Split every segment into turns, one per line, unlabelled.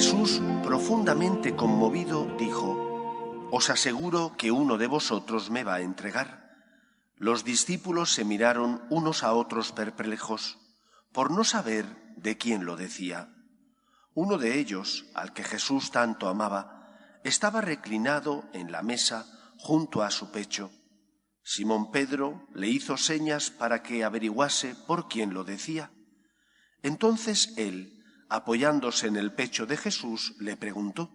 Jesús, profundamente conmovido, dijo: «Os aseguro que uno de vosotros me va a entregar». Los discípulos se miraron unos a otros perplejos, por no saber de quién lo decía. Uno de ellos, al que Jesús tanto amaba, estaba reclinado en la mesa junto a su pecho. Simón Pedro le hizo señas para que averiguase por quién lo decía. Entonces él, apoyándose en el pecho de Jesús, le preguntó: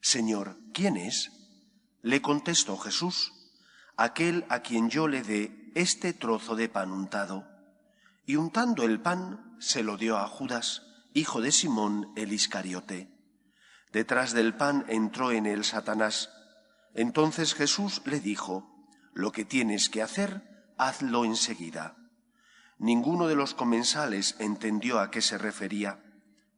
«Señor, ¿quién es?». Le contestó Jesús: «Aquel a quien yo le dé este trozo de pan untado». Y untando el pan, se lo dio a Judas, hijo de Simón el Iscariote. Detrás del pan entró en él Satanás. Entonces Jesús le dijo: «Lo que tienes que hacer, hazlo enseguida». Ninguno de los comensales entendió a qué se refería.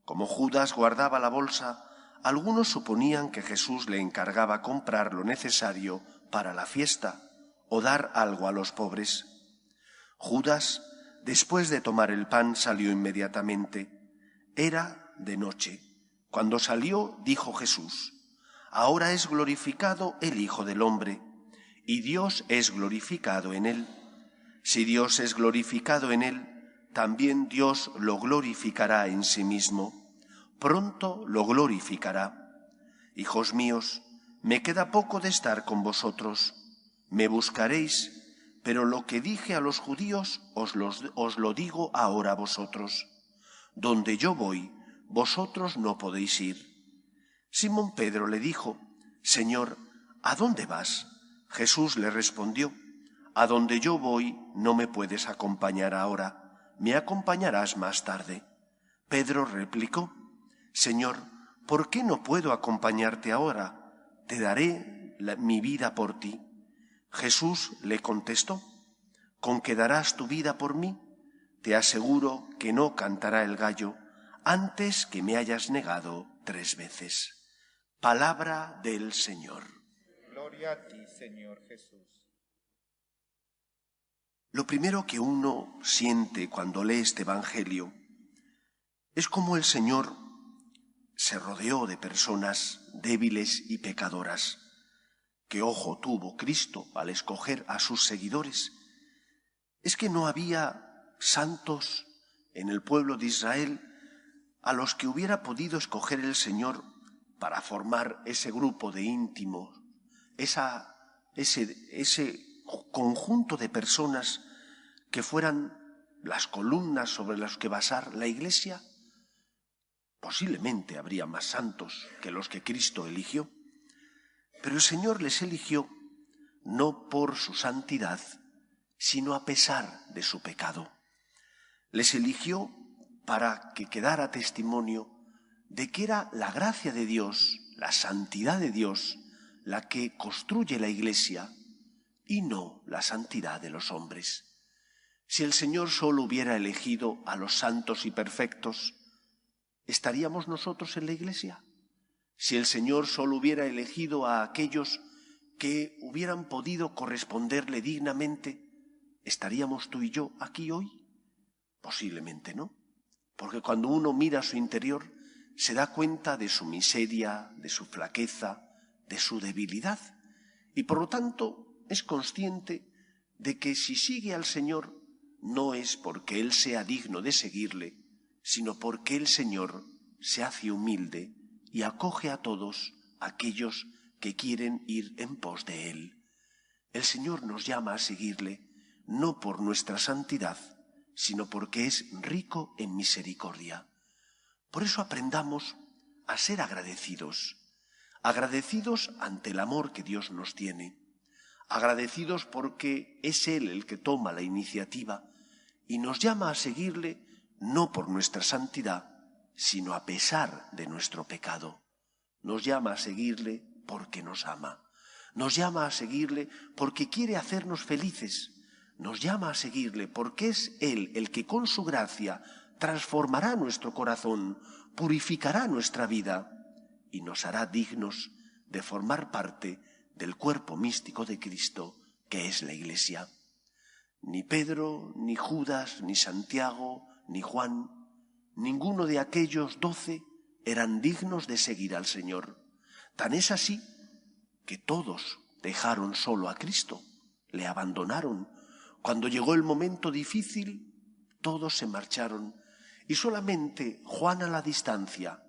Como Judas guardaba la bolsa, algunos suponían que Jesús le encargaba comprar lo necesario para la fiesta o dar algo a los pobres. Judas, después de tomar el pan, salió inmediatamente. Era de noche. Cuando salió, dijo Jesús: «Ahora es glorificado el Hijo del Hombre, y Dios es glorificado en él. Si Dios es glorificado en él, también Dios lo glorificará en sí mismo. Pronto lo glorificará. Hijos míos, me queda poco de estar con vosotros. Me buscaréis, pero lo que dije a los judíos os lo digo ahora a vosotros. Donde yo voy, vosotros no podéis ir». Simón Pedro le dijo: «Señor, ¿a dónde vas?». Jesús le respondió: «A donde yo voy no me puedes acompañar ahora, me acompañarás más tarde». Pedro replicó: «Señor, ¿por qué no puedo acompañarte ahora? Te daré mi vida por ti». Jesús le contestó: «¿Con que darás tu vida por mí? Te aseguro que no cantará el gallo antes que me hayas negado 3 veces». Palabra del Señor.
Gloria a ti, Señor Jesús.
Lo primero que uno siente cuando lee este Evangelio es cómo el Señor se rodeó de personas débiles y pecadoras. ¿Qué ojo tuvo Cristo al escoger a sus seguidores? Es que no había santos en el pueblo de Israel a los que hubiera podido escoger el Señor para formar ese grupo de íntimos, ese conjunto de personas que fueran las columnas sobre las que basar la Iglesia. Posiblemente habría más santos que los que Cristo eligió, pero el Señor les eligió no por su santidad, sino a pesar de su pecado. Les eligió para que quedara testimonio de que era la gracia de Dios, la santidad de Dios, la que construye la Iglesia y no la santidad de los hombres. Si el Señor solo hubiera elegido a los santos y perfectos, ¿estaríamos nosotros en la Iglesia? Si el Señor solo hubiera elegido a aquellos que hubieran podido corresponderle dignamente, ¿estaríamos tú y yo aquí hoy? Posiblemente no, porque cuando uno mira su interior se da cuenta de su miseria, de su flaqueza, de su debilidad, y por lo tanto es consciente de que si sigue al Señor no es porque Él sea digno de seguirle, sino porque el Señor se hace humilde y acoge a todos aquellos que quieren ir en pos de Él. El Señor nos llama a seguirle no por nuestra santidad, sino porque es rico en misericordia. Por eso aprendamos a ser agradecidos ante el amor que Dios nos tiene, agradecidos porque es Él el que toma la iniciativa y nos llama a seguirle no por nuestra santidad, sino a pesar de nuestro pecado. Nos llama a seguirle porque nos ama. Nos llama a seguirle porque quiere hacernos felices. Nos llama a seguirle porque es Él el que con su gracia transformará nuestro corazón, purificará nuestra vida y nos hará dignos de formar parte del cuerpo místico de Cristo, que es la Iglesia. Ni Pedro, ni Judas, ni Santiago, ni Juan, ninguno de aquellos 12 eran dignos de seguir al Señor. Tan es así que todos dejaron solo a Cristo, le abandonaron. Cuando llegó el momento difícil, todos se marcharon y solamente Juan a la distancia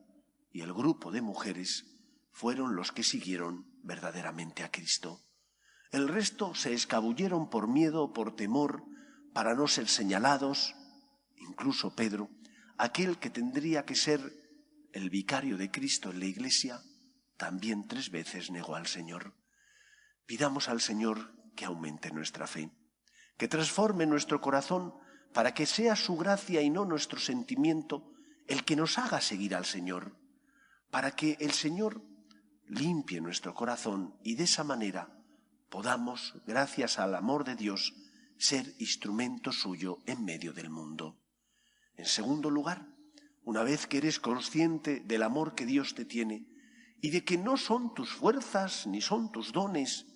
y el grupo de mujeres fueron los que siguieron verdaderamente a Cristo. El resto se escabulleron por miedo, por temor, para no ser señalados. Incluso Pedro, aquel que tendría que ser el vicario de Cristo en la iglesia, también 3 veces negó al Señor. Pidamos al Señor que aumente nuestra fe, que transforme nuestro corazón para que sea su gracia y no nuestro sentimiento el que nos haga seguir al Señor, para que el Señor limpie nuestro corazón y de esa manera podamos, gracias al amor de Dios, ser instrumento suyo en medio del mundo. En segundo lugar, una vez que eres consciente del amor que Dios te tiene y de que no son tus fuerzas, ni son tus dones,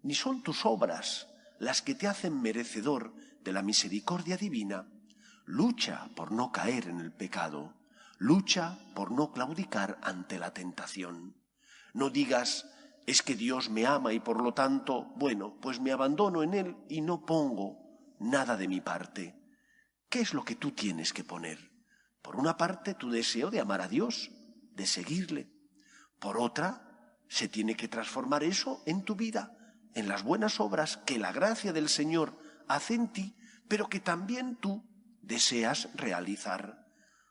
ni son tus obras las que te hacen merecedor de la misericordia divina, lucha por no caer en el pecado, lucha por no claudicar ante la tentación. No digas, es que Dios me ama y por lo tanto, bueno, pues me abandono en Él y no pongo nada de mi parte. ¿Qué es lo que tú tienes que poner? Por una parte, tu deseo de amar a Dios, de seguirle. Por otra, se tiene que transformar eso en tu vida, en las buenas obras que la gracia del Señor hace en ti, pero que también tú deseas realizar.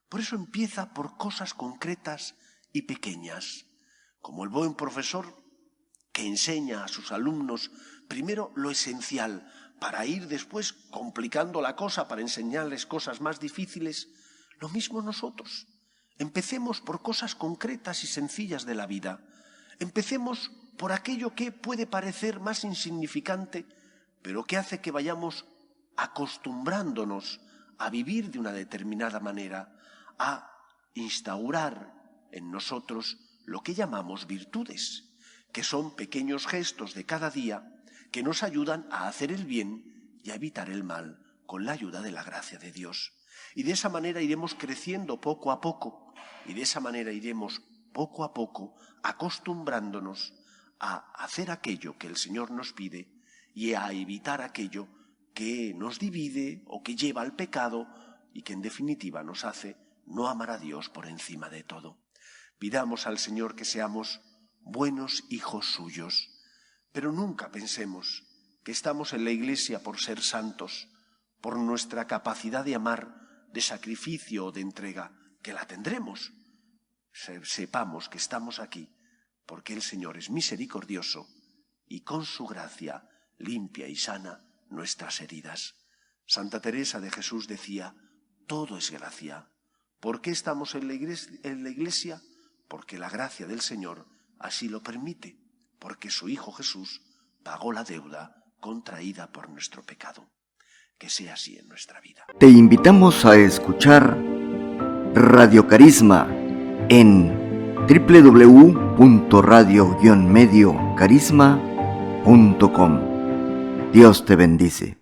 Por eso empieza por cosas concretas y pequeñas. Como el buen profesor que enseña a sus alumnos primero lo esencial, para ir después complicando la cosa, para enseñarles cosas más difíciles, lo mismo nosotros. Empecemos por cosas concretas y sencillas de la vida. Empecemos por aquello que puede parecer más insignificante, pero que hace que vayamos acostumbrándonos a vivir de una determinada manera, a instaurar en nosotros lo que llamamos virtudes, que son pequeños gestos de cada día que nos ayudan a hacer el bien y a evitar el mal con la ayuda de la gracia de Dios. Y de esa manera iremos creciendo poco a poco, y de esa manera iremos poco a poco acostumbrándonos a hacer aquello que el Señor nos pide y a evitar aquello que nos divide o que lleva al pecado y que en definitiva nos hace no amar a Dios por encima de todo. Pidamos al Señor que seamos buenos hijos suyos, pero nunca pensemos que estamos en la Iglesia por ser santos, por nuestra capacidad de amar, de sacrificio o de entrega, que la tendremos. Sepamos que estamos aquí porque el Señor es misericordioso y con su gracia limpia y sana nuestras heridas. Santa Teresa de Jesús decía, todo es gracia. ¿Por qué estamos en la Iglesia? Porque la gracia del Señor así lo permite, porque su Hijo Jesús pagó la deuda contraída por nuestro pecado. Que sea así en nuestra vida.
Te invitamos a escuchar Radio Carisma en www.radio-mediocarisma.com. Dios te bendice.